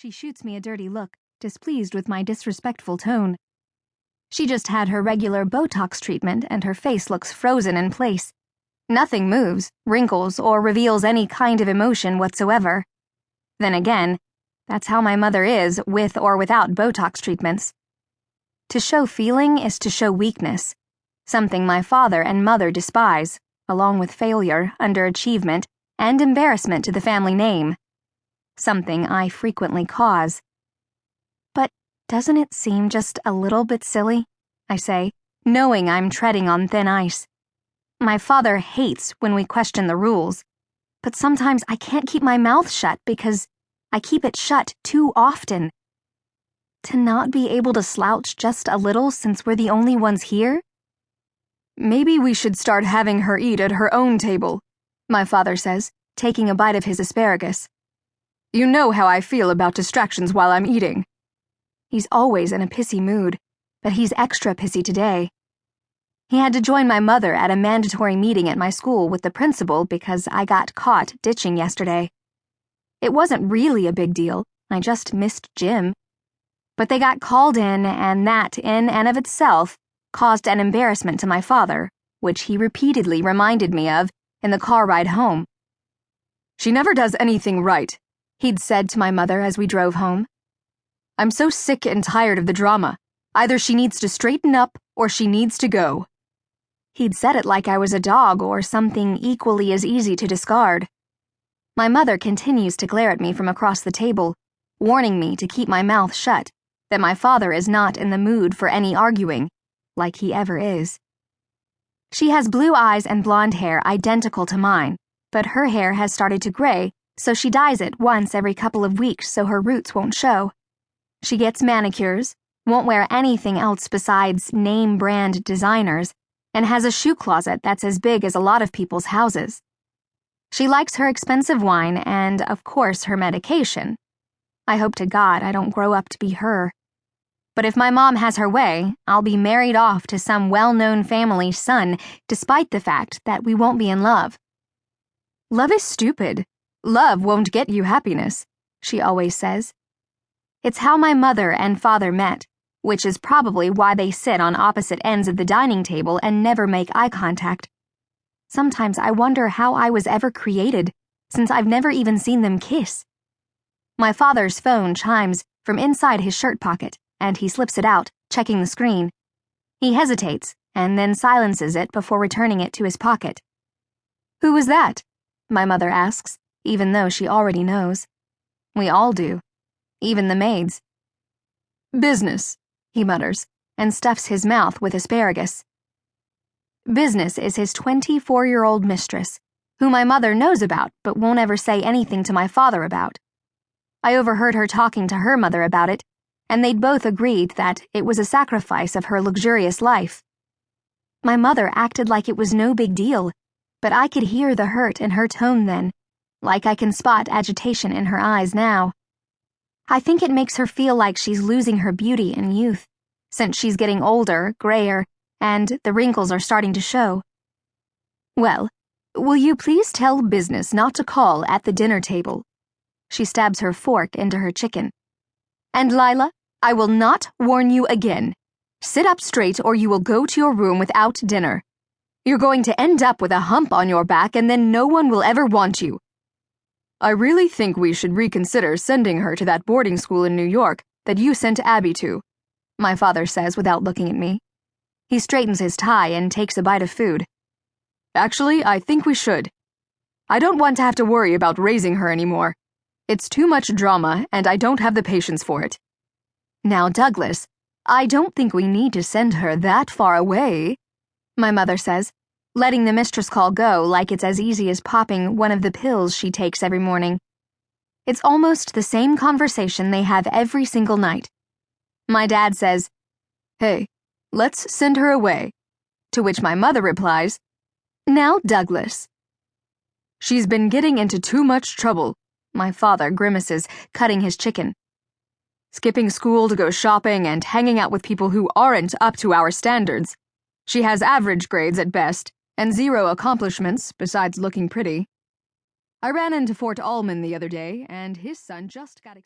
She shoots me a dirty look, displeased with my disrespectful tone. She just had her regular Botox treatment and her face looks frozen in place. Nothing moves, wrinkles, or reveals any kind of emotion whatsoever. Then again, that's how my mother is, with or without Botox treatments. To show feeling is to show weakness, something my father and mother despise, along with failure, underachievement, and embarrassment to the family name. Something I frequently cause. But doesn't it seem just a little bit silly? I say, knowing I'm treading on thin ice. My father hates when we question the rules, but sometimes I can't keep my mouth shut because I keep it shut too often. To not be able to slouch just a little since we're the only ones here? Maybe we should start having her eat at her own table, my father says, taking a bite of his asparagus. You know how I feel about distractions while I'm eating. He's always in a pissy mood, but he's extra pissy today. He had to join my mother at a mandatory meeting at my school with the principal because I got caught ditching yesterday. It wasn't really a big deal, I just missed gym. But they got called in, and that, in and of itself, caused an embarrassment to my father, which he repeatedly reminded me of in the car ride home. She never does anything right, he'd said to my mother as we drove home. I'm so sick and tired of the drama. Either she needs to straighten up or she needs to go. He'd said it like I was a dog or something equally as easy to discard. My mother continues to glare at me from across the table, warning me to keep my mouth shut, that my father is not in the mood for any arguing, like he ever is. She has blue eyes and blonde hair identical to mine, but her hair has started to gray, so she dyes it once every couple of weeks so her roots won't show. She gets manicures, won't wear anything else besides name-brand designers, and has a shoe closet that's as big as a lot of people's houses. She likes her expensive wine and, of course, her medication. I hope to God I don't grow up to be her. But if my mom has her way, I'll be married off to some well-known family's son, despite the fact that we won't be in love. Love is stupid. Love won't get you happiness, she always says. It's how my mother and father met, which is probably why they sit on opposite ends of the dining table and never make eye contact. Sometimes I wonder how I was ever created, since I've never even seen them kiss. My father's phone chimes from inside his shirt pocket, and he slips it out, checking the screen. He hesitates, and then silences it before returning it to his pocket. Who was that? My mother asks, even though she already knows. We all do, even the maids. Business, he mutters, and stuffs his mouth with asparagus. Business is his 24-year-old mistress, who my mother knows about but won't ever say anything to my father about. I overheard her talking to her mother about it, and they'd both agreed that it was a sacrifice of her luxurious life. My mother acted like it was no big deal, but I could hear the hurt in her tone then, like I can spot agitation in her eyes now. I think it makes her feel like she's losing her beauty and youth, since she's getting older, grayer, and the wrinkles are starting to show. Well, will you please tell business not to call at the dinner table? She stabs her fork into her chicken. And Lila, I will not warn you again. Sit up straight or you will go to your room without dinner. You're going to end up with a hump on your back and then no one will ever want you. I really think we should reconsider sending her to that boarding school in New York that you sent Abby to, my father says without looking at me. He straightens his tie and takes a bite of food. Actually, I think we should. I don't want to have to worry about raising her anymore. It's too much drama, and I don't have the patience for it. Now, Douglas, I don't think we need to send her that far away, my mother says, letting the mistress call go like it's as easy as popping one of the pills she takes every morning. It's almost the same conversation they have every single night. My dad says, "Hey, let's send her away," to which my mother replies, "Now, Douglas." She's been getting into too much trouble, my father grimaces, cutting his chicken. Skipping school to go shopping and hanging out with people who aren't up to our standards. She has average grades at best, and 0 accomplishments besides looking pretty. I ran into Fort Allman the other day, and his son just got